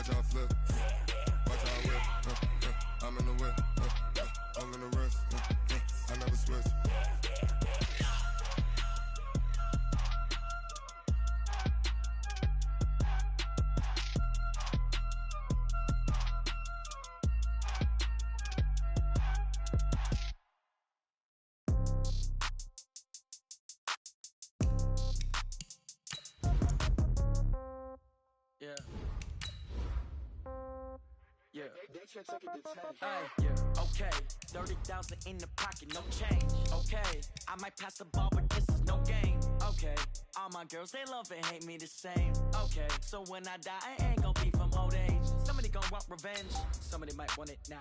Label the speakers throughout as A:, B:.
A: Watch how I flip. Watch how I whip. I'm in the whip. I'm in the wrist. I never switch.
B: Okay, 30,000 in the pocket, no change. Okay, I might pass the ball, but this is no game. Okay, all my girls, they love and hate me the same. Okay, so when I die, I ain't gon' be from old age. Somebody gon' want revenge, somebody might want it now.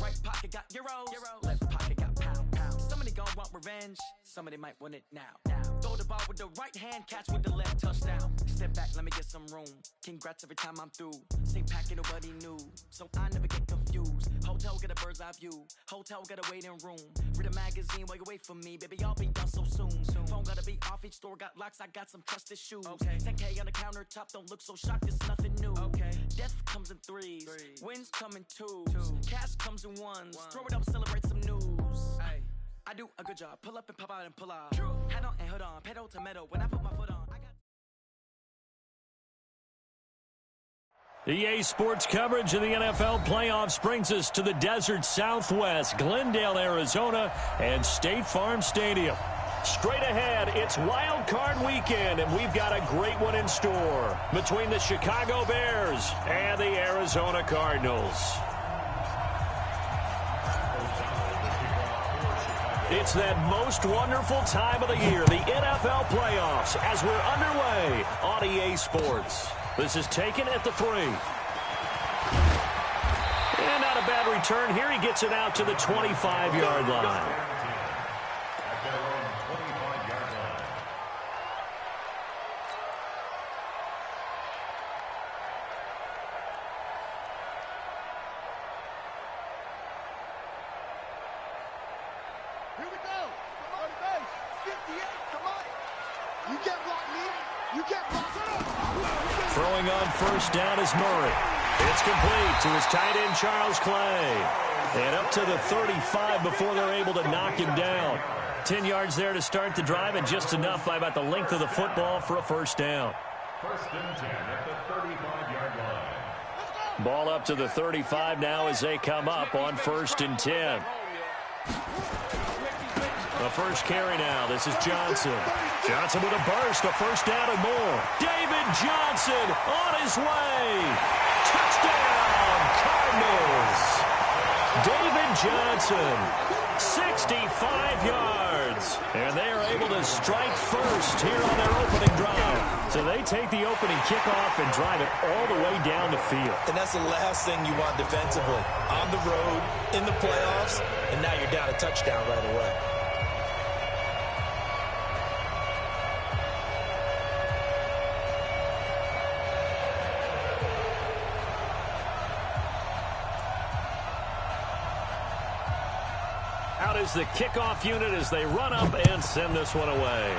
B: Right pocket got euros, left pocket got pound. Somebody gon' want revenge, somebody might want it now. Throw the ball with the right hand, catch with the left, touchdown. Step back, let me get some room. Congrats every time I'm through. Same packet, nobody knew, so I never get confused. Hotel get a bird's eye view. Hotel got a waiting room. Read a magazine while you wait for me. Baby, I'll be done so soon. Phone gotta be off, each store got locks. I got some trusted shoes. 10K on the countertop, don't look so shocked, it's nothing new. Death comes in threes. Wins come in twos. Cash comes in ones. Throw it up, celebrate some news. I do a good job. Pull up and pop out and pull out. Head on and hood on. Pedal to metal. When I put my foot on, I got...
C: EA Sports coverage of the NFL playoffs brings us to the desert Southwest, Glendale, Arizona, and State Farm Stadium. Straight ahead, it's Wild Card Weekend, and we've got a great one in store between the Chicago Bears and the Arizona Cardinals. It's that most wonderful time of the year, the NFL playoffs, as we're underway on EA Sports. This is taken at the 3. And not a bad return here. He gets it out to the 25-yard line.
D: Here we go. Come on, base. 58. Come on. You can't block me. You can't block me.
C: Throwing on first down is Murray. It's complete to his tight end, Charles Clay. And up to the 35 before they're able to knock him down. 10 yards there to start the drive, and just enough by about the length of the football for a first down.
E: First and 10 at the 35-yard line.
C: Ball up to the 35 now as they come up on first and 10. The first carry now. This is Johnson. Johnson with a burst, a first down and more. David Johnson on his way. Touchdown, Cardinals. David Johnson, 65 yards. And they are able to strike first here on their opening drive. So they take the opening kickoff and drive it all the way down the field.
F: And that's the last thing you want defensively. On the road, in the playoffs, and now you're down a touchdown right away.
C: Out is the kickoff unit as they run up and send this one away.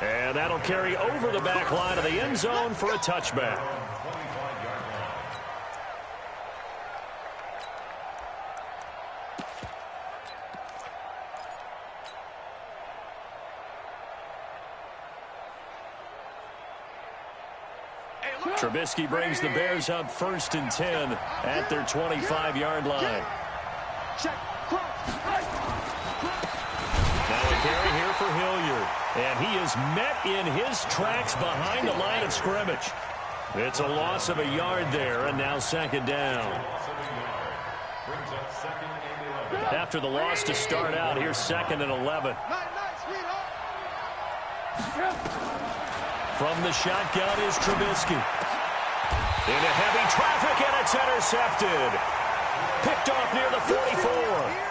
C: And that'll carry over the back line of the end zone for a touchback. Trubisky brings the Bears up first and 10 at their 25-yard line. Now a carry here for Hilliard. And he is met in his tracks behind the line of scrimmage. It's a loss of a yard there, and now second down. After the loss to start out, here's second and 11. From the shotgun is Trubisky. Into heavy traffic, and it's intercepted. Picked off near the 44.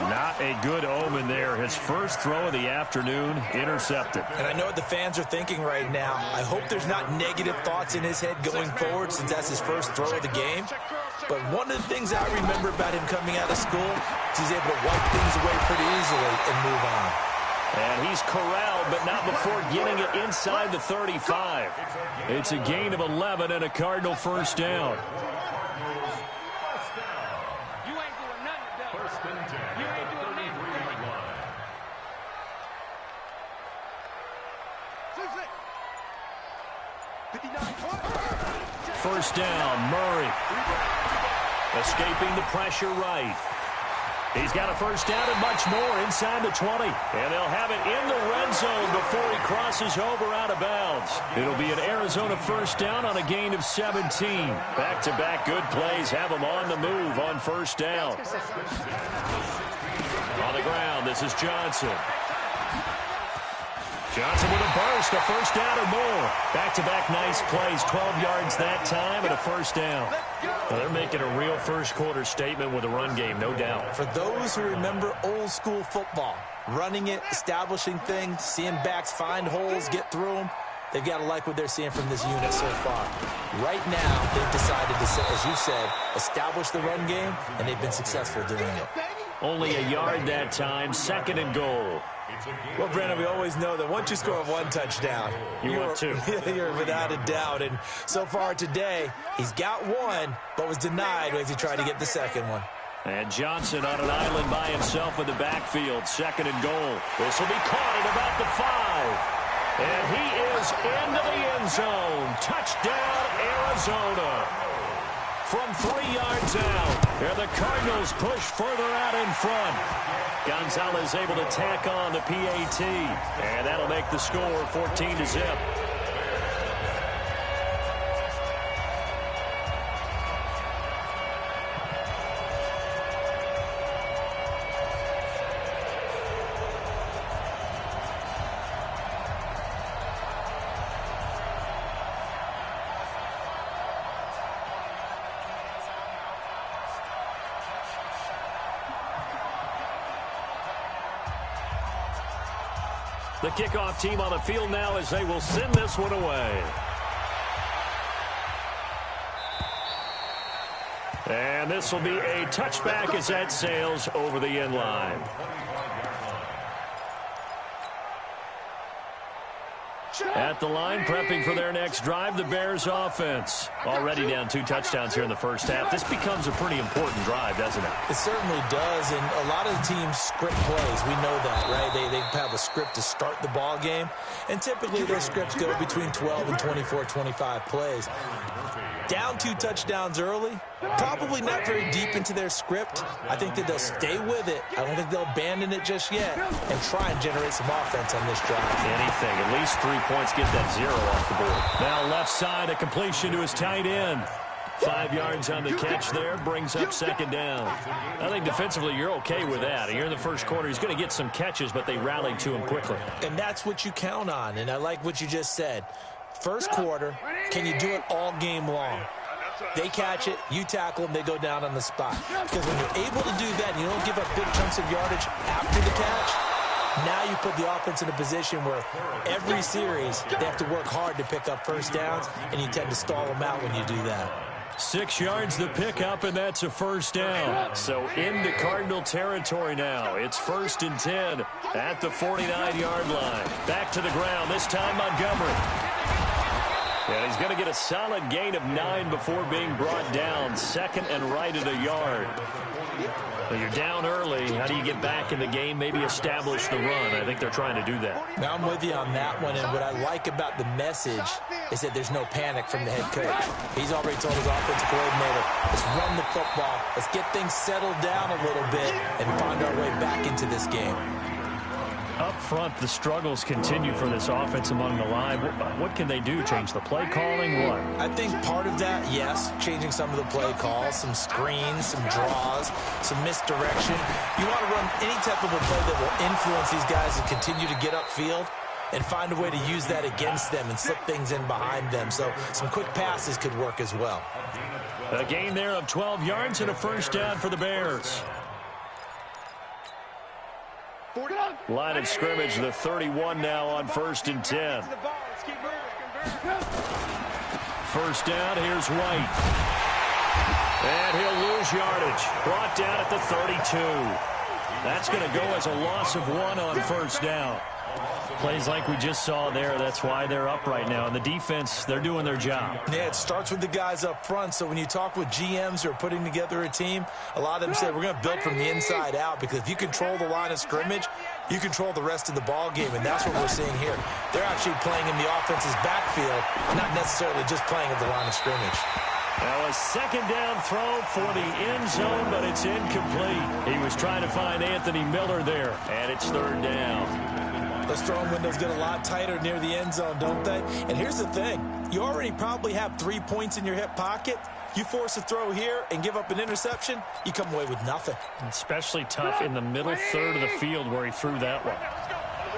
C: Not a good omen there. His first throw of the afternoon, intercepted.
F: And I know what the fans are thinking right now. I hope there's not negative thoughts in his head going forward since that's his first throw of the game. But one of the things I remember about him coming out of school is he's able to wipe things away pretty easily and move on.
C: And he's corralled, but not before getting it inside the 35. It's a gain of 11 and a Cardinal first down.
D: You ain't doing nothing, Doug.
E: First and 10.
D: You ain't doing nothing.
E: 33-yard line.
C: First down, Murray. Escaping the pressure right. He's got a first down and much more inside the 20. And they'll have it in the red zone before he crosses over out of bounds. It'll be an Arizona first down on a gain of 17. Back-to-back good plays have them on the move on first down. On the ground, this is Johnson. Johnson with a burst, a first down or more. Back-to-back nice plays, 12 yards that time and a first down. Well, they're making a real first-quarter statement with a run game, no doubt.
F: For those who remember old-school football, running it, establishing things, seeing backs find holes, get through them, they've got to like what they're seeing from this unit so far. Right now, they've decided to, as you said, establish the run game, and they've been successful doing it.
C: Only a yard that time, second and goal.
F: Well, Brandon, we always know that once you score one touchdown,
C: want two.
F: You're without a doubt. And so far today, he's got one, but was denied as he tried to get the second one.
C: And Johnson on an island by himself in the backfield, second and goal. This will be caught at about the 5. And he is into the end zone. Touchdown, Arizona. From 3 yards out, and the Cardinals push further out in front. Gonzalez able to tack on the PAT, and that'll make the score 14-0. The kickoff team on the field now as they will send this one away. And this will be a touchback as that sails over the end line. At the line, prepping for their next drive, the Bears offense. Already down 2 touchdowns here in the first half. This becomes a pretty important drive, doesn't it?
F: It certainly does, and a lot of the teams script plays. We know that, right? They have a script to start the ball game, and typically those scripts go between 12 and 24, 25 plays. Down 2 touchdowns early, probably not very deep into their script. I think that they'll stay with it. I don't think they'll abandon it just yet and try and generate some offense on this drive.
C: Anything, at least 3 points, get that 0 off the board. Now left side, a completion to his tight end. 5 yards on the catch there, brings up second down. I think defensively you're okay with that. Here in the first quarter, he's going to get some catches, but they rallied to him quickly.
F: And that's what you count on, and I like what you just said. First quarter, can you do it all game long? They catch it, you tackle them, they go down on the spot. Because when you're able to do that and you don't give up big chunks of yardage after the catch, now you put the offense in a position where every series they have to work hard to pick up first downs, and you tend to stall them out when you do that.
C: 6 yards the pickup, and that's a first down. So into Cardinal territory now. It's 1st and 10 at the 49-yard line. Back to the ground, this time Montgomery. And he's going to get a solid gain of 9 before being brought down. Second and right at a yard. Well, you're down early. How do you get back in the game? Maybe establish the run. I think they're trying to do that.
F: Now I'm with you on that one, and what I like about the message is that there's no panic from the head coach. He's already told his offensive coordinator, let's run the football, let's get things settled down a little bit and find our way back into this game.
C: Up front, the struggles continue for this offense among the line. What can they do? Change the play calling? What?
F: I think part of that, yes, changing some of the play calls, some screens, some draws, some misdirection. You want to run any type of a play that will influence these guys and continue to get upfield and find a way to use that against them and slip things in behind them. So some quick passes could work as well.
C: A gain there of 12 yards and a first down for the Bears. Line of scrimmage, the 31 now on 1st and 10. First down, here's White. And he'll lose yardage. Brought down at the 32. That's going to go as a loss of 1 on first down.
G: Plays like we just saw there. That's why they're up right now. And the defense, they're doing their job.
F: Yeah, it starts with the guys up front. So when you talk with GMs who are putting together a team, a lot of them say we're going to build from the inside out, because if you control the line of scrimmage, you control the rest of the ball game, and that's what we're seeing here. They're actually playing in the offense's backfield, not necessarily just playing at the line of scrimmage.
C: Now a second down throw for the end zone, but it's incomplete. He was trying to find Anthony Miller there, and it's third down.
F: Those throwing windows get a lot tighter near the end zone, don't they? And here's the thing. You already probably have 3 points in your hip pocket. You force a throw here and give up an interception, you come away with nothing.
G: Especially tough in the middle third of the field where he threw that one.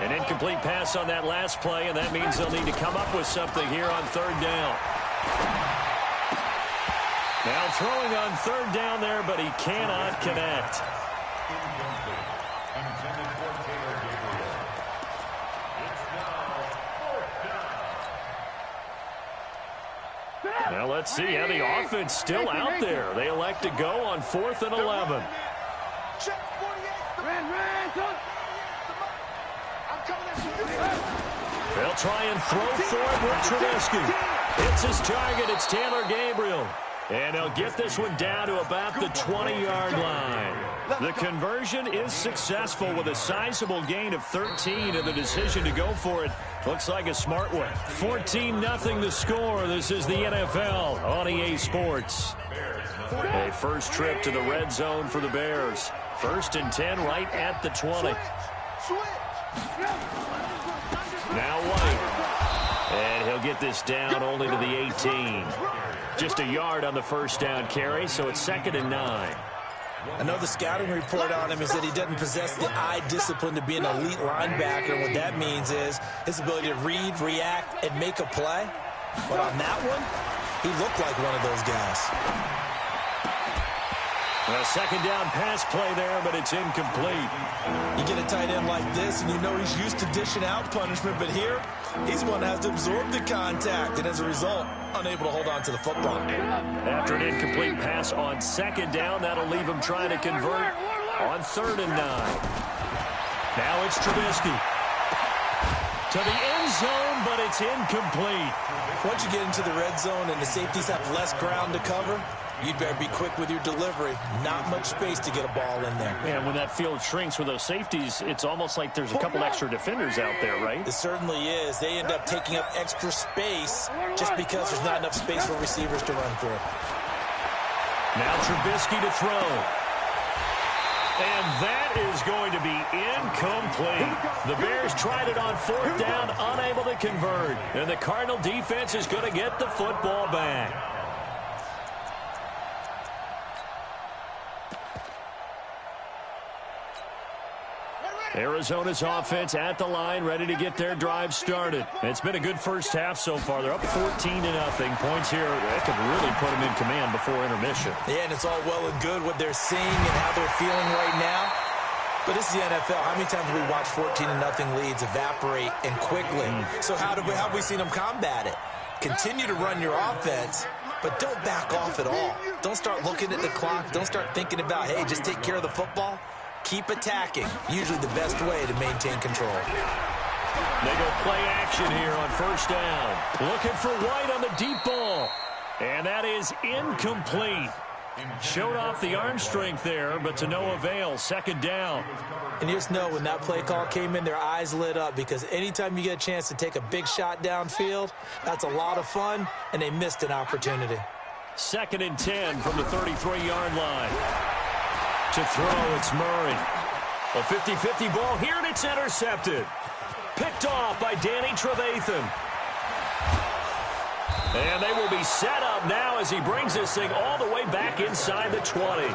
C: An incomplete pass on that last play, and that means they'll need to come up with something here on third down. Now throwing on third down there, but he cannot connect. Now let's see how the offense still out there. They elect to go on 4th and 11. They'll try and throw for it with Trubisky. It's his target. It's Taylor Gabriel. And they'll get this one down to about the 20-yard line. The conversion is successful with a sizable gain of 13, and the decision to go for it looks like a smart one. 14-0 the score. This is the NFL on EA Sports. A first trip to the red zone for the Bears. 1st and 10 right at the 20. Now White. And he'll get this down only to the 18. Just a yard on the first down carry, so it's 2nd and 9.
F: I know the scouting report on him is that he doesn't possess the eye discipline to be an elite linebacker. What that means is his ability to read, react, and make a play. But on that one, he looked like one of those guys.
C: A second down pass play there, but it's incomplete.
F: You get a tight end like this, and you know he's used to dishing out punishment, but here, he's one that has to absorb the contact, and as a result, unable to hold on to the football.
C: After an incomplete pass on 2nd down, that'll leave him trying to convert on 3rd and 9. Now it's Trubisky. To the end zone, but it's incomplete.
F: Once you get into the red zone and the safeties have less ground to cover, you'd better be quick with your delivery. Not much space to get a ball in there.
G: And when that field shrinks with those safeties, it's almost like there's a couple extra defenders out there, right?
F: It certainly is. They end up taking up extra space just because there's not enough space for receivers to run through.
C: Now Trubisky to throw. And that is going to be incomplete. The Bears tried it on 4th down, unable to convert. And the Cardinal defense is going to get the football back. Arizona's offense at the line, ready to get their drive started. It's been a good first half so far. They're up 14-0. Points here, that could really put them in command before intermission.
F: Yeah, and it's all well and good what they're seeing and how they're feeling right now. But this is the NFL. How many times have we watched 14-0 leads evaporate and quickly? So how have we seen them combat it? Continue to run your offense, but don't back off at all. Don't start looking at the clock. Don't start thinking about, hey, just take care of the football. Keep attacking. Usually the best way to maintain control.
C: They go play action here on 1st down. Looking for White on the deep ball. And that is incomplete. Showed off the arm strength there, but to no avail. 2nd down.
F: And you just know when that play call came in, their eyes lit up, because anytime you get a chance to take a big shot downfield, that's a lot of fun, and they missed an opportunity.
C: 2nd and 10 from the 33-yard line. To throw, it's Murray. A 50-50 ball here, and it's intercepted. Picked off by Danny Trevathan. And they will be set up now as he brings this thing all the way back inside the 20.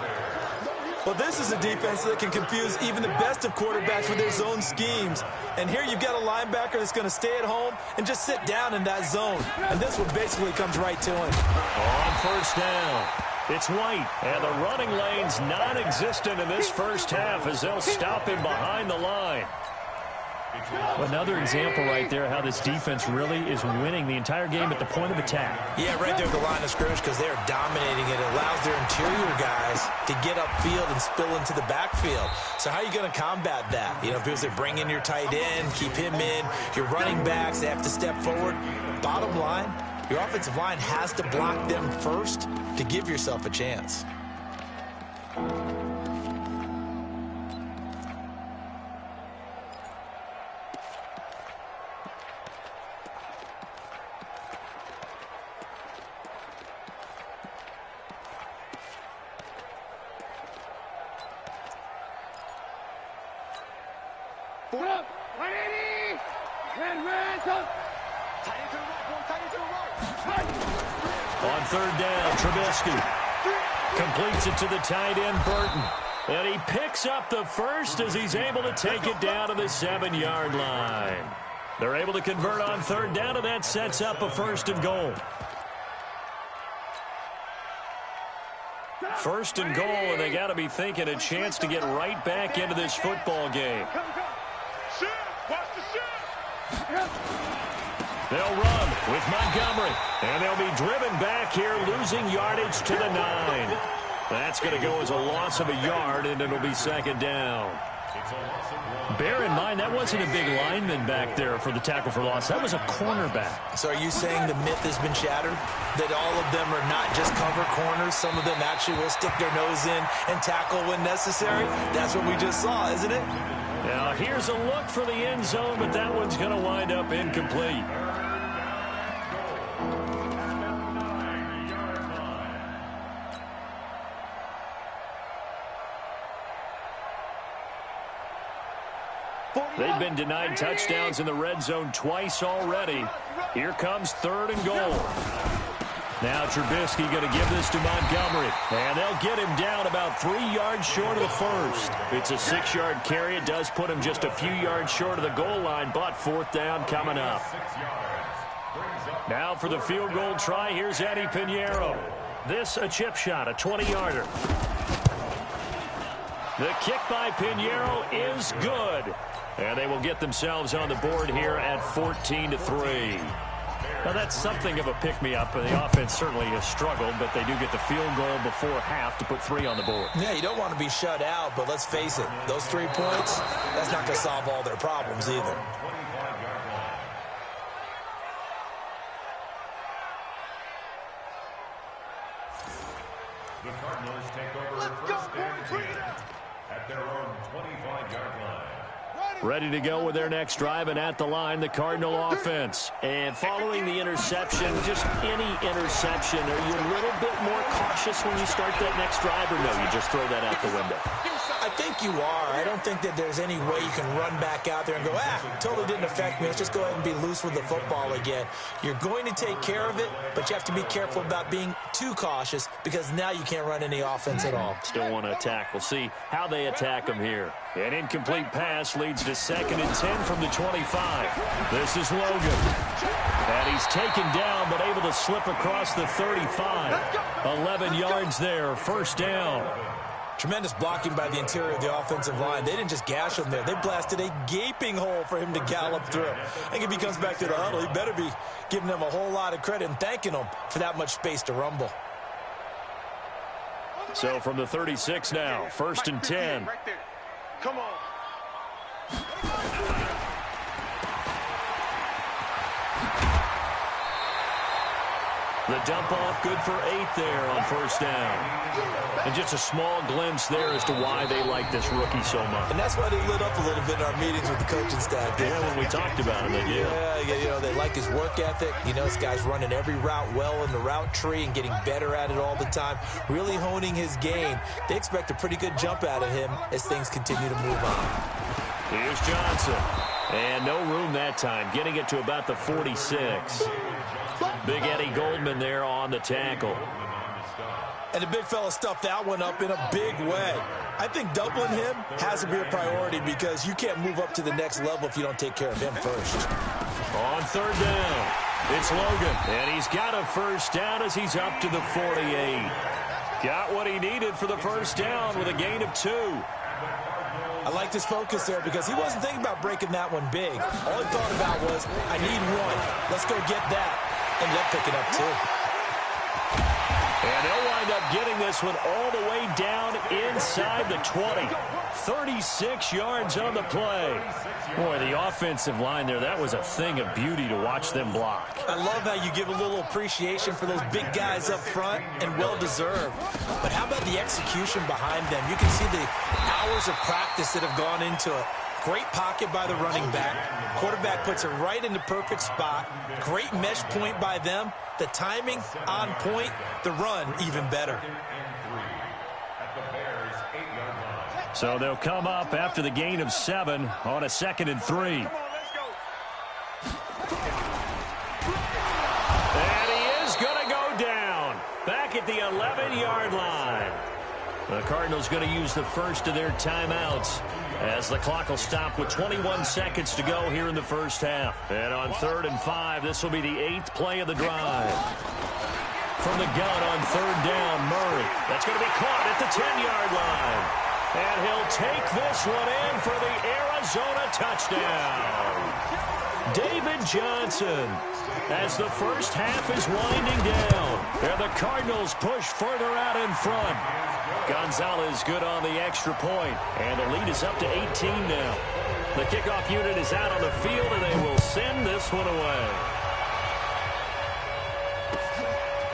F: Well, this is a defense that can confuse even the best of quarterbacks with their zone schemes. And here you've got a linebacker that's going to stay at home and just sit down in that zone. And this one basically comes right to him.
C: On 1st down. It's White, and the running lane's non-existent in this first half as they'll stop him behind the line.
G: Another example right there how this defense really is winning the entire game at the point of attack.
F: Yeah, right there at the line of scrimmage because they're dominating it. It allows their interior guys to get upfield and spill into the backfield. So how are you going to combat that? You know, because they bring in your tight end, keep him in. Your running backs, they have to step forward. Bottom line, your offensive line has to block them first to give yourself a chance.
C: On third down, Trubisky completes it to the tight end, Burton. And he picks up the first as he's able to take it down to the 7-yard line. They're able to convert on third down, and that sets up a 1st and goal. 1st and goal, and they got to be thinking a chance to get right back into this football game. They'll run with Montgomery, and they'll be driven back here, losing yardage to the 9. That's going to go as a loss of a yard, and it'll be 2nd down. Bear in mind, that wasn't a big lineman back there for the tackle for loss. That was a cornerback.
F: So are you saying the myth has been shattered? That all of them are not just cover corners? Some of them actually will stick their nose in and tackle when necessary? That's what we just saw, isn't it?
C: Now, here's a look for the end zone, but that one's going to wind up incomplete. They've been denied touchdowns in the red zone twice already. Here comes 3rd and goal. Now Trubisky going to give this to Montgomery. And they'll get him down about 3 yards short of the first. It's a 6-yard carry. It does put him just a few yards short of the goal line, but 4th down coming up. Now for the field goal try, here's Eddie Pinheiro. This a chip shot, a 20-yarder. The kick by Pinheiro is good. And they will get themselves on the board here at 14-3. Now, that's something of a pick-me-up. The offense certainly has struggled, but they do get the field goal before half to put 3 on the board.
F: Yeah, you don't want to be shut out, but let's face it, those 3 points, that's not going to solve all their problems either.
E: The Cardinals take over first and 10 at their own 25-yard line.
C: Ready to go with their next drive, and at the line, the Cardinal offense. And following the interception, just any interception, are you a little bit more cautious when you start that next drive, or no, you just throw that out the window?
F: I think you are. I don't think that there's any way you can run back out there and go, totally didn't affect me. Let's just go ahead and be loose with the football again. You're going to take care of it, but you have to be careful about being too cautious because now you can't run any offense at all.
C: Still want to attack. We'll see how they attack them here. An incomplete pass leads to 2nd and 10 from the 25. This is Logan. And he's taken down, but able to slip across the 35. 11 yards there, 1st down.
F: Tremendous blocking by the interior of the offensive line. They didn't just gash him there. They blasted a gaping hole for him to gallop through. I think if he comes back to the huddle, he better be giving them a whole lot of credit and thanking them for that much space to rumble.
C: So from the 36 now, 1st and 10.
D: Right there. Come on.
C: The dump off good for 8 there on 1st down. And just a small glimpse there as to why they like this rookie so much.
F: And that's why they lit up a little bit in our meetings with the coaching staff.
C: Yeah, when we talked about him, they did.
F: Yeah, you know, they like his work ethic. You know, this guy's running every route well in the route tree and getting better at it all the time, really honing his game. They expect a pretty good jump out of him as things continue to move on.
C: Here's Johnson. And no room that time, getting it to about the 46. Big Eddie Goldman there on the tackle.
F: And the big fella stuffed that one up in a big way. I think doubling him has to be a priority because you can't move up to the next level if you don't take care of him first.
C: On 3rd down, it's Logan. And he's got a 1st down as he's up to the 48. Got what he needed for the 1st down with a gain of 2.
F: I liked his focus there because he wasn't thinking about breaking that one big. All he thought about was, I need one. Let's go get that. Ended up picking up two.
C: And they'll wind up getting this one all the way down inside the 20. 36 yards on the play. Boy, the offensive line there, that was a thing of beauty to watch them block.
F: I love how you give a little appreciation for those big guys up front, and well-deserved. But how about the execution behind them? You can see the hours of practice that have gone into it. Great pocket by the running back. Quarterback puts it right in the perfect spot. Great mesh point by them. The timing on point. The run even better.
C: So they'll come up after the gain of 7 on a 2nd and 3. And he is going to go down back at the 11-yard line. The Cardinals going to use the first of their timeouts as the clock will stop with 21 seconds to go here in the first half. And on 3rd and 5, this will be the 8th play of the drive. From the gun on 3rd down, Murray. That's going to be caught at the 10-yard line. And he'll take this one in for the Arizona touchdown. David Johnson, as the first half is winding down. And the Cardinals push further out in front. Gonzalez good on the extra point. And the lead is up to 18 now. The kickoff unit is out on the field, and they will send this one away.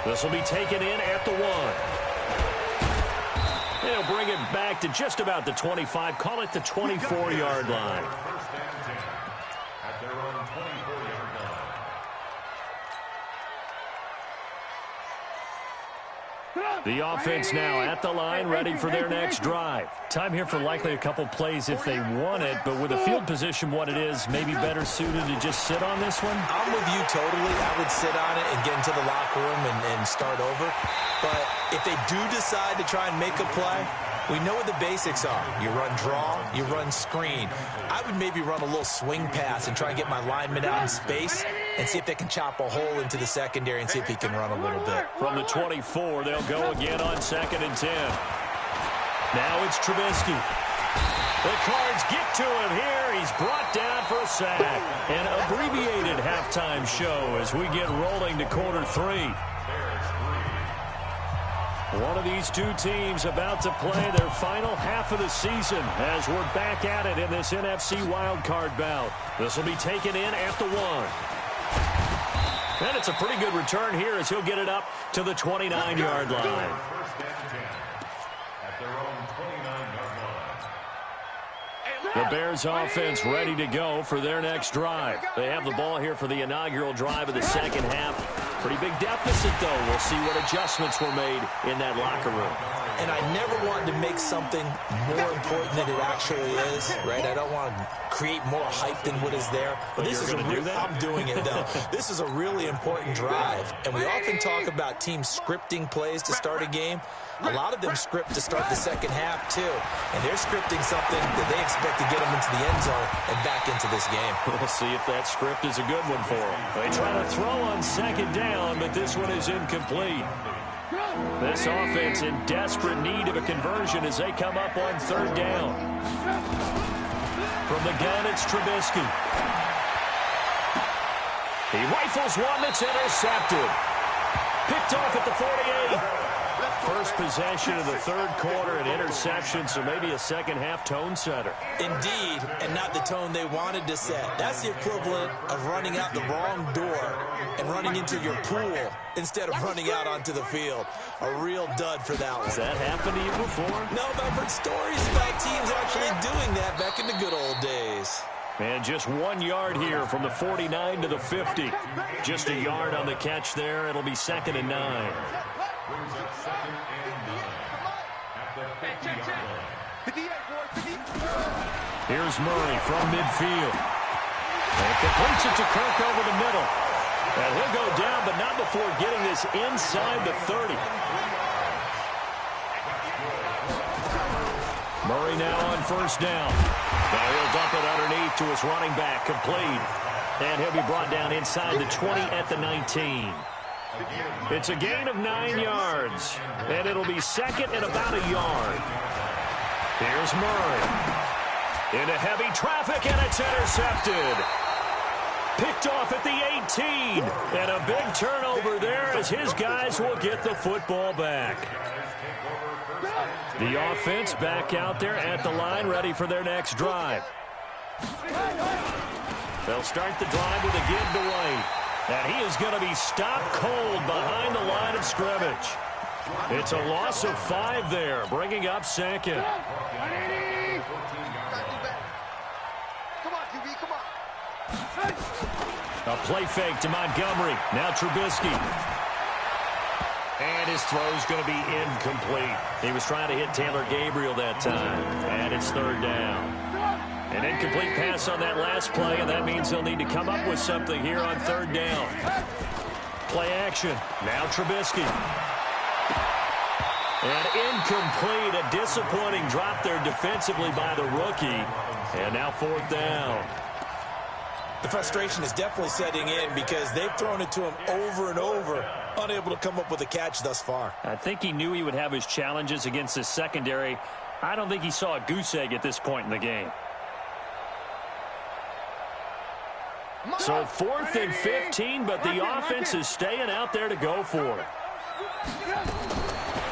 C: This will be taken in at the 1. They'll bring it back to just about the 25. Call it the 24-yard line.
E: First and 10 at their own 24-yard line.
C: The offense now at the line, ready for their next drive. Time here for likely a couple plays if they want it, but with the field position what it is, maybe better suited to just sit on this one?
F: I'm with you totally. I would sit on it and get into the locker room and start over. But if they do decide to try and make a play, we know what the basics are. You run draw, you run screen. I would maybe run a little swing pass and try and get my lineman out in space and see if they can chop a hole into the secondary and see if he can run a little bit.
C: From the 24, they'll go again on 2nd and 10. Now it's Trubisky. The Cards get to him here. He's brought down for a sack. An abbreviated halftime show as we get rolling to quarter 3. One of these two teams about to play their final half of the season as we're back at it in this NFC wildcard bout. This will be taken in at the 1. And it's a pretty good return here as he'll get it up to the 29-yard line.
E: First and 10 at their own 29-yard line.
C: The Bears offense ready to go for their next drive. They have the ball here for the inaugural drive of the second half. Pretty big deficit, though. We'll see what adjustments were made in that locker room.
F: And I never wanted to make something more important than it actually is, right? I don't want to create more hype than what is there. But this is I'm doing it, though. This is a really important drive. And we often talk about teams scripting plays to start a game. A lot of them script to start the second half, too. And they're scripting something that they expect to get them into the end zone and back into this game.
C: We'll see if that script is a good one for them. They try to throw on 2nd down, but this one is incomplete. This offense in desperate need of a conversion as they come up on 3rd down. From the gun, it's Trubisky. He rifles one that's intercepted. Picked off at the 48. First possession of the 3rd quarter, an interception, so maybe a second half tone setter.
F: Indeed, and not the tone they wanted to set. That's the equivalent of running out the wrong door and running into your pool instead of running out onto the field. A real dud for that one.
C: Has that happened to you before?
F: No, but I've heard stories about teams actually doing that back in the good old days.
C: And just 1 yard here from the 49 to the 50. Just a yard on the catch there. It'll be 2nd and 9.
E: Brings up 2nd and 9 at the 50-yard line.
C: Here's Murray from midfield. And completes it to Kirk over the middle. And he'll go down, but not before getting this inside the 30. Murray now on 1st down. Now he'll dump it underneath to his running back, complete. And he'll be brought down inside the 20 at the 19. It's a gain of 9 yards, and it'll be 2nd and about a yard. Here's Murray. Into heavy traffic, and it's intercepted. Picked off at the 18. And a big turnover there as his guys will get the football back. The offense back out there at the line, ready for their next drive. They'll start the drive with a give to White. And he is going to be stopped cold behind the line of scrimmage. It's a loss of 5 there, bringing up second.
D: Come on, QB, come on.
C: A play fake to Montgomery. Now Trubisky. And his throw's going to be incomplete. He was trying to hit Taylor Gabriel that time. And it's 3rd down. An incomplete pass on that last play, and that means they'll need to come up with something here on 3rd down. Play action. Now Trubisky. And incomplete. A disappointing drop there defensively by the rookie. And now 4th down.
F: The frustration is definitely setting in because they've thrown it to him over and over, unable to come up with a catch thus far.
G: I think he knew he would have his challenges against his secondary. I don't think he saw a goose egg at this point in the game.
C: So 4th and 15, but the offense is staying out there to go for it.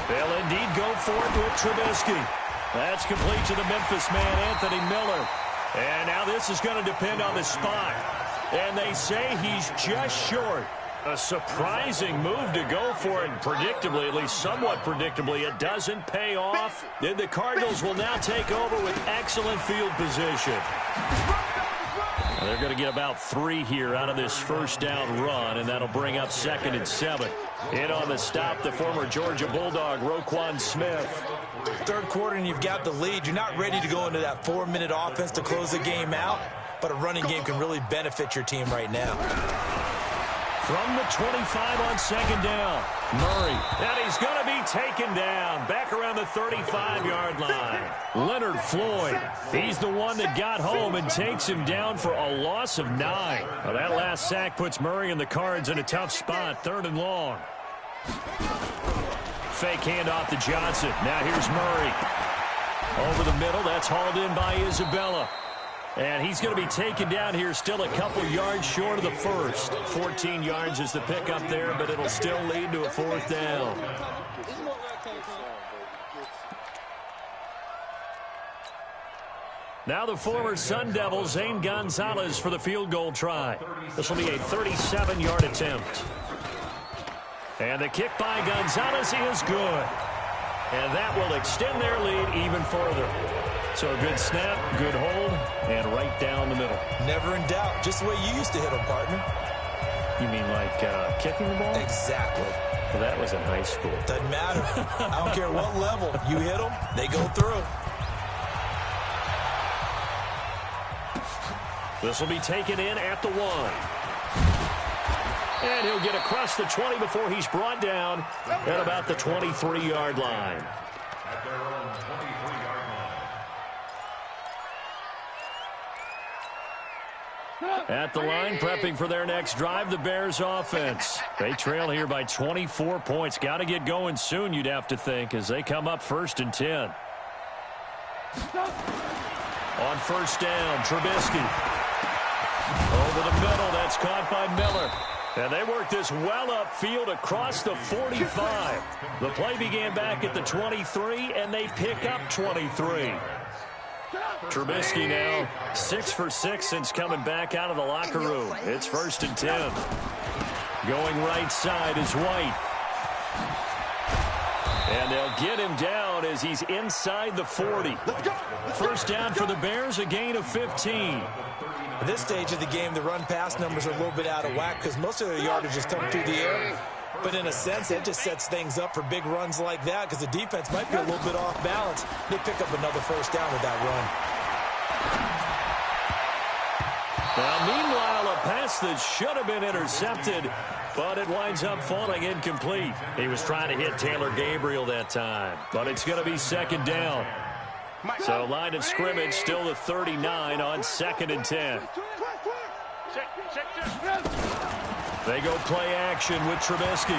C: They'll indeed go for it with Trubisky. That's complete to the Memphis man, Anthony Miller. And now this is going to depend on the spot. And they say he's just short. A surprising move to go for it. Predictably, at least somewhat predictably, it doesn't pay off. Then the Cardinals will now take over with excellent field position. They're going to get about 3 here out of this 1st down run, and that'll bring up 2nd and 7. In on the stop, the former Georgia Bulldog, Roquan Smith.
F: 3rd quarter and you've got the lead. You're not ready to go into that 4-minute offense to close the game out, but a running game can really benefit your team right now.
C: From the 25 on 2nd down, Murray. And he's going to be taken down back around the 35-yard line. Leonard Floyd, he's the one that got home and takes him down for a loss of 9. Well, that last sack puts Murray and the Cards in a tough spot, 3rd and long. Fake handoff to Johnson. Now here's Murray. Over the middle, that's hauled in by Isabella. And he's going to be taken down here still a couple yards short of the first. 14 yards is the pickup there, but it'll still lead to a 4th down. Now the former Sun Devil, Zane Gonzalez, for the field goal try. This will be a 37-yard attempt. And the kick by Gonzalez is good. And that will extend their lead even further. So a good snap, good hold, and right down the middle.
F: Never in doubt. Just the way you used to hit them, partner.
G: You mean like kicking the ball?
F: Exactly.
G: Well, that was in high school.
F: Doesn't matter. I don't care what level. You hit them, they go through.
C: This will be taken in at the 1. And he'll get across the 20 before he's brought down at about the 23-yard line.
E: At their own 23-yard line.
C: At the line, prepping for their next drive, the Bears offense. They trail here by 24 points. Got to get going soon, you'd have to think, as they come up 1st and 10. On 1st down, Trubisky. Over the middle, that's caught by Miller. And they work this well upfield across the 45. The play began back at the 23, and they pick up 23. Trubisky now 6 for 6 since coming back out of the locker room. It's 1st and 10. Going right side is White. And they'll get him down as he's inside the 40. 1st down for the Bears, a gain of 15.
F: At this stage of the game, the run-pass numbers are a little bit out of whack because most of their yardage is coming through the air. But in a sense, it just sets things up for big runs like that because the defense might be a little bit off balance. They pick up another 1st down with that run.
C: Now, meanwhile, a pass that should have been intercepted, but it winds up falling incomplete. He was trying to hit Taylor Gabriel that time, but it's going to be 2nd down. So line of scrimmage still the 39 on 2nd and 10. They go play action with Trubisky.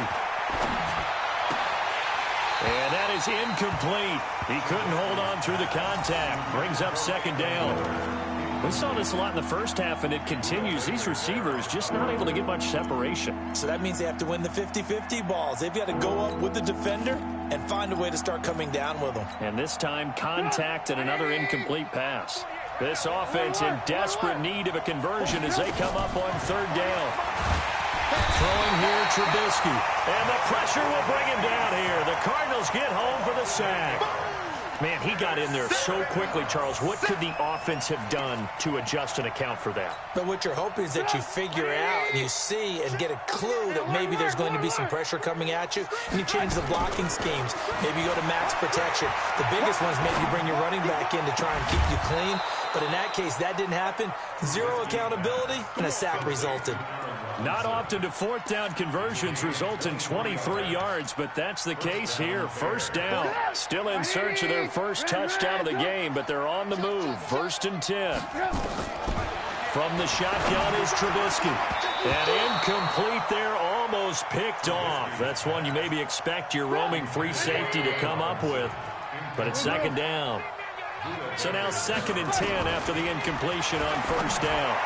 C: And that
G: is incomplete. He couldn't hold on through the contact. Brings up second down. We saw this a lot in the first half, and it continues. These receivers just not able to get much separation.
F: So that means they have to win the 50-50 balls. They've got to go up with the defender and find a way to start coming down with them.
G: And this time, contact and another incomplete pass. This offense in desperate need of a conversion as they come up on third down. Throwing here, Trubisky. And the pressure will bring him down here. The Cardinals get home for the sack. Man, he got in there so quickly, Charles. What could the offense have done to adjust and account for that?
F: But what you're hoping is that you figure out and you see and get a clue that maybe there's going to be some pressure coming at you, and you change the blocking schemes. Maybe you go to max protection. The biggest one is maybe you bring your running back in to try and keep you clean. But in that case, that didn't happen. Zero accountability, and a sack resulted.
G: Not often do fourth down conversions result in 23 yards, but that's the case here. First down. Still in search of their first touchdown of the game, but they're on the move. First and 10. From the shotgun is Trubisky. And incomplete there, almost picked off. That's one you maybe expect your roaming free safety to come up with, but it's second down. So now second and 10 after the incompletion on first down.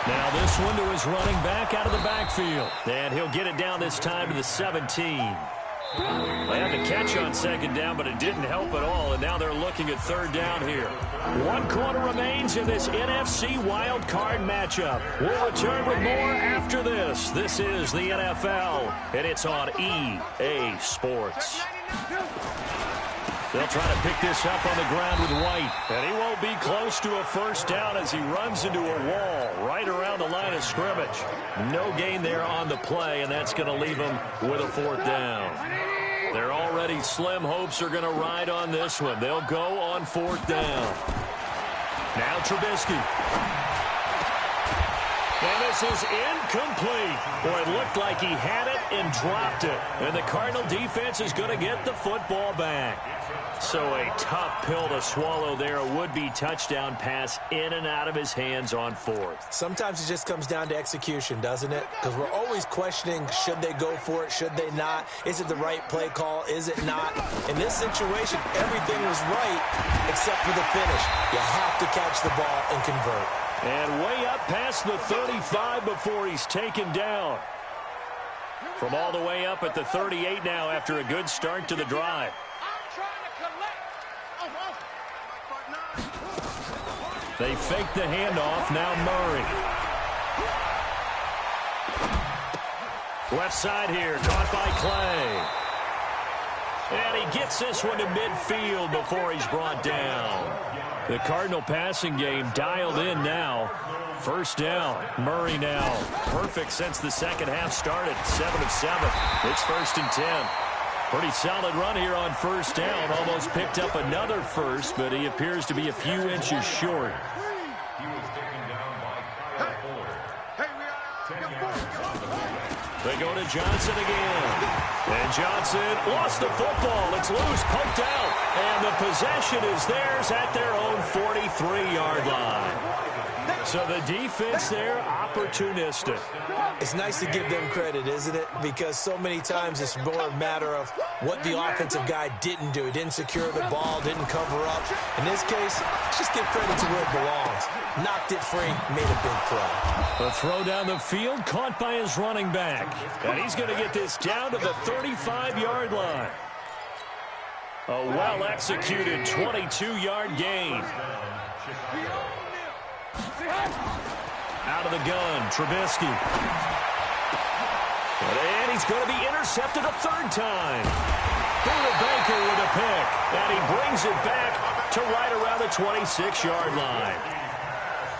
G: Now this one to his running back out of the backfield. And he'll get it down this time to the 17. They had the catch on second down, but it didn't help at all. And now they're looking at third down here. 1 quarter remains in this NFC wild card matchup. We'll return with more after this. This is the NFL, and it's on EA Sports. They'll try to pick this up on the ground with White. And he won't be close to a first down as he runs into a wall right around the line of scrimmage. No gain there on the play, and that's going to leave him with a fourth down. Their already slim hopes are going to ride on this one. They'll go on fourth down. Now Trubisky. And this is incomplete. Boy, it looked like he had it and dropped it. And the Cardinal defense is going to get the football back. So a tough pill to swallow there. A would-be touchdown pass in and out of his hands on fourth.
F: Sometimes it just comes down to execution, doesn't it? Because we're always questioning, should they go for it, should they not? Is it the right play call, is it not? In this situation, everything was right except for the finish. You have to catch the ball and convert.
G: And way up past the 35 before he's taken down. From all the way up at the 38 now after a good start to the drive. They fake the handoff. Now Murray. Left side here. Caught by Clay. And he gets this one to midfield before he's brought down. The Cardinal passing game dialed in now. First down. Murray now. Perfect since the second half started. 7 of 7. It's first and 10. Pretty solid run here on first down. Almost picked up another first, but he appears to be a few inches short. They go to Johnson again. And Johnson lost the football. It's loose, poked out. And the possession is theirs at their own 43-yard line. So the defense there, opportunistic.
F: It's nice to give them credit, isn't it? Because so many times it's more a matter of what the offensive guy didn't do. He didn't secure the ball, didn't cover up. In this case, just give credit to where it belongs. Knocked it free, made a big play.
G: The throw down the field, caught by his running back. And he's going to get this down to the 35-yard line. A well-executed 22-yard gain. Out of the gun, Trubisky. And he's going to be intercepted a third time. Buda Baker with a pick. And he brings it back to right around the 26-yard line.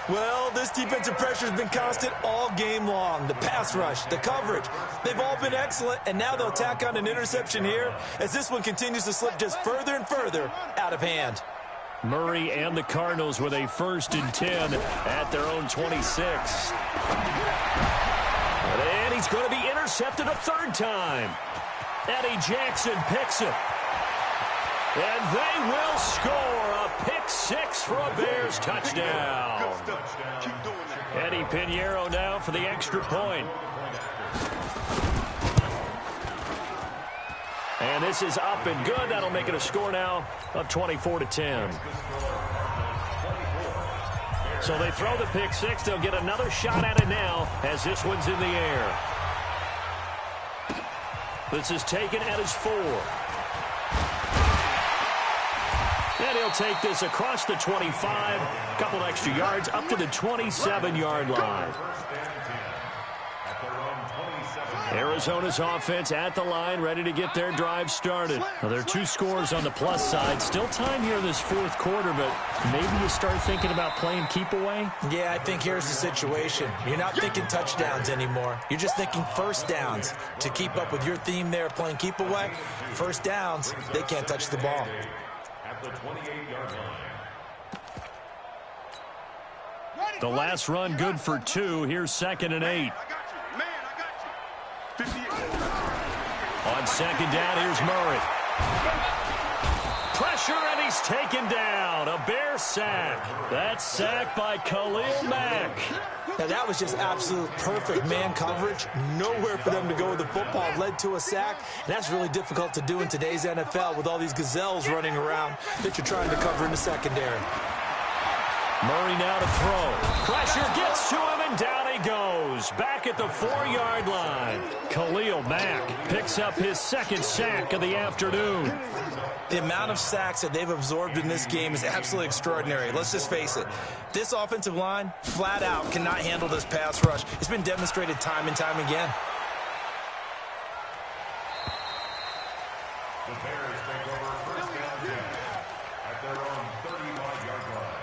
F: Well, this defensive pressure has been constant all game long. The pass rush, the coverage, they've all been excellent, and now they'll tack on an interception here as this one continues to slip just further and further out of hand.
G: Murray and the Cardinals with a first and 10 at their own 26. And he's going to be intercepted a third time. Eddie Jackson picks it. And they will score a pick six for a Bears touchdown. Eddie Pinheiro now for the extra point. And And this is up and good. That'll make it a score now of 24-10. So they throw the pick six. They'll get another shot at it now as this one's in the air. This is taken at his 4. And he'll take this across the 25. A couple extra yards up to the 27-yard line. Arizona's offense at the line, ready to get their drive started. Well, there are 2 scores on the plus side. Still time here in this fourth quarter, but maybe you start thinking about playing keep away?
F: Yeah, I think here's the situation. You're not thinking touchdowns anymore. You're just thinking first downs. To keep up with your theme there, playing keep away, first downs, they can't touch the ball.
E: At the 28-yard line.
G: The last run good for 2. Here's 2nd and 8. On 2nd down, here's Murray. Pressure, and he's taken down. A Bear sack. That's sacked by Khalil Mack.
F: Now, that was just absolute perfect man coverage. Nowhere for them to go with the football. Led to a sack. And that's really difficult to do in today's NFL with all these gazelles running around that you're trying to cover in the secondary.
G: Murray now to throw. Pressure gets to him, and down he goes. Back at the 4-yard line. Khalil Mack picks up his 2nd sack of the afternoon.
F: The amount of sacks that they've absorbed in this game is absolutely extraordinary. Let's just face it. This offensive line, flat out, cannot handle this pass rush. It's been demonstrated time and time again.
E: The Bears take over first down 10 at their own 35-yard line.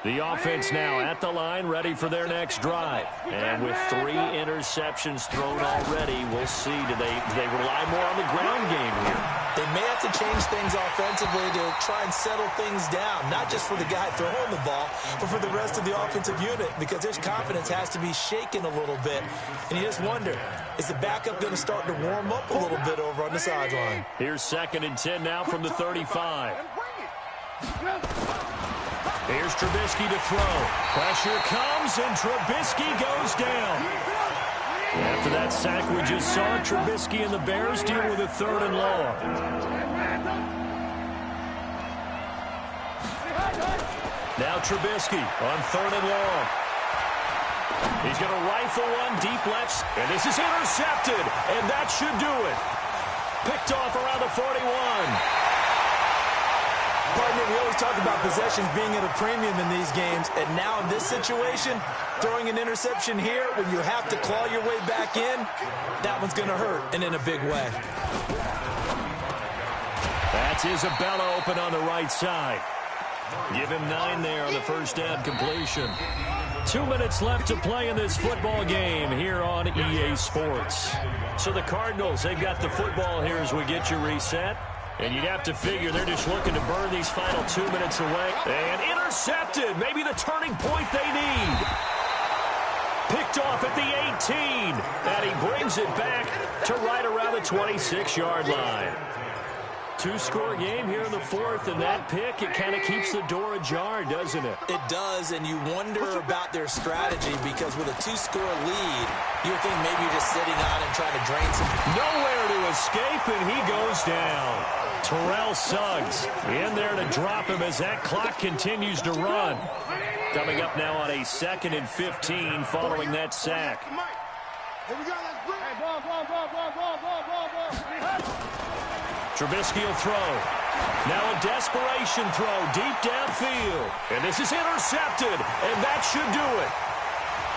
G: The offense now at the line, ready for their next drive. And with 3 interceptions thrown already, we'll see. Do they rely more on the ground game here?
F: They may have to change things offensively to try and settle things down, not just for the guy throwing the ball, but for the rest of the offensive unit, because their confidence has to be shaken a little bit. And you just wonder, is the backup going to start to warm up a little bit over on the sideline?
G: Here's 2nd and 10 now from the 35. Here's Trubisky to throw. Pressure comes, and Trubisky goes down. After that sack we just saw, Trubisky and the Bears deal with a 3rd and long. Now Trubisky on 3rd and long. He's going to rifle one deep left, and this is intercepted, and that should do it. Picked off around the 41.
F: Partner, we always talk about possessions being at a premium in these games, and now in this situation, throwing an interception here when you have to claw your way back in, that one's going to hurt, and in a big way.
G: That's Isabella open on the right side. Give him 9 there on the first down completion. 2 minutes left to play in this football game here on EA Sports. So the Cardinals, they've got the football here as we get you reset. And you'd have to figure they're just looking to burn these final 2 minutes away. And intercepted. Maybe the turning point they need. Picked off at the 18. And he brings it back to right around the 26-yard line. 2-score game here in the 4th, and that pick, it kind of keeps the door ajar, doesn't it?
F: It does, and you wonder about their strategy, because with a 2-score lead, you would think maybe you're just sitting on and trying to drain some.
G: Nowhere to escape, and he goes down. Terrell Suggs in there to drop him as that clock continues to run. Coming up now on a 2nd and 15 following that sack.
D: Here we go, let's bring it.
G: Trubisky will throw. Now a desperation throw deep downfield. And this is intercepted, and that should do it.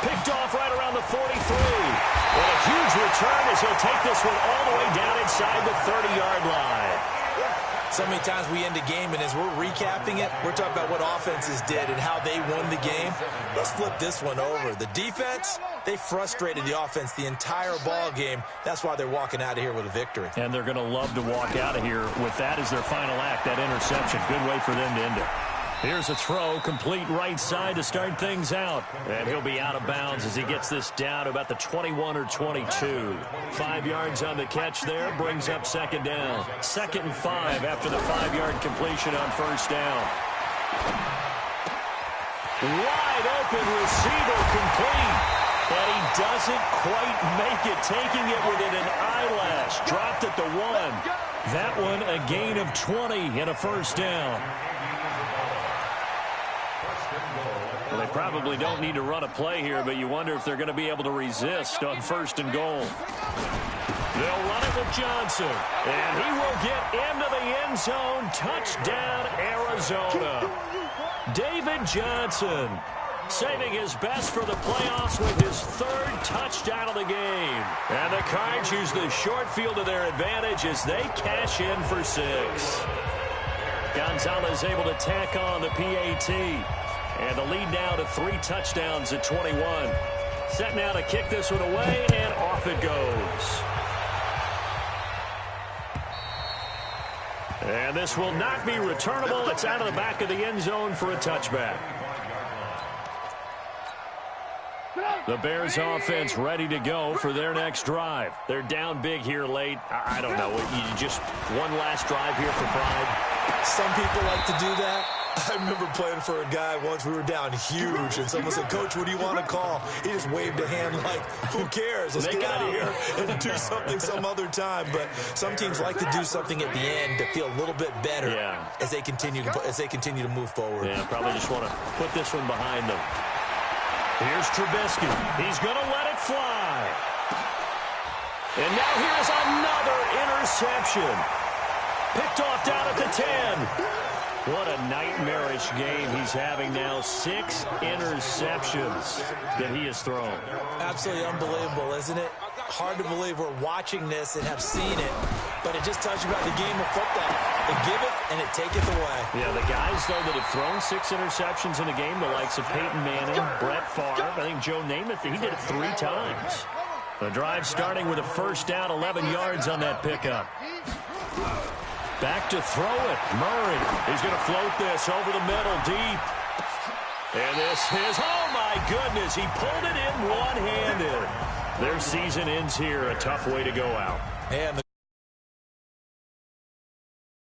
G: Picked off right around the 43. What a huge return as he'll take this one all the way down inside the 30-yard line.
F: So many times we end a game, and as we're recapping it, we're talking about what offenses did and how they won the game. Let's flip this one over. The defense, they frustrated the offense the entire ball game. That's why they're walking out of here with a victory.
G: And they're going to love to walk out of here with that as their final act, that interception. Good way for them to end it. Here's a throw, complete right side to start things out. And he'll be out of bounds as he gets this down to about the 21 or 22. 5 yards on the catch there, brings up 2nd down. 2nd and 5 after the 5-yard completion on first down. Wide open receiver complete.
C: And he doesn't quite make it, taking it within an eyelash. Dropped at the 1. That one a gain of 20 and a first down. Well, they probably don't need to run a play here, but you wonder if they're going to be able to resist on first and goal. They'll run it with Johnson, and he will get into the end zone. Touchdown, Arizona. David Johnson saving his best for the playoffs with his 3rd touchdown of the game. And the Cards use the short field to their advantage as they cash in for 6. Gonzalez able to tack on the PAT. And the lead now to 3 touchdowns at 21. Set now to kick this one away, and off it goes. And this will not be returnable. It's out of the back of the end zone for a touchback. The Bears offense ready to go for their next drive. They're down big here late. I don't know. You just one last drive here for pride.
F: Some people like to do that. I remember playing for a guy once. We were down huge, and someone said, "Coach, what do you want to call?" He just waved a hand like, "Who cares? Let's get out of here and do something some other time." But some teams like to do something at the end to feel a little bit better as they continue to move forward.
C: Yeah, probably just want to put this one behind them. Here's Trubisky. He's going to let it fly. And now here's another interception. Picked off down at the 10. What a nightmarish game he's having now. 6 interceptions that he has thrown.
F: Absolutely unbelievable, isn't it? Hard to believe we're watching this and have seen it, but it just tells you about the game of football. It giveth and it taketh away.
C: Yeah, the guys, though, that have thrown 6 interceptions in a game, the likes of Peyton Manning, Brett Favre, I think Joe Namath, he did it 3 times. The drive starting with a first down, 11 yards on that pickup. Back to throw it. Murray. He's going to float this over the middle, deep. And this is, oh my goodness, he pulled it in one-handed. Their season ends here. A tough way to go out.
F: And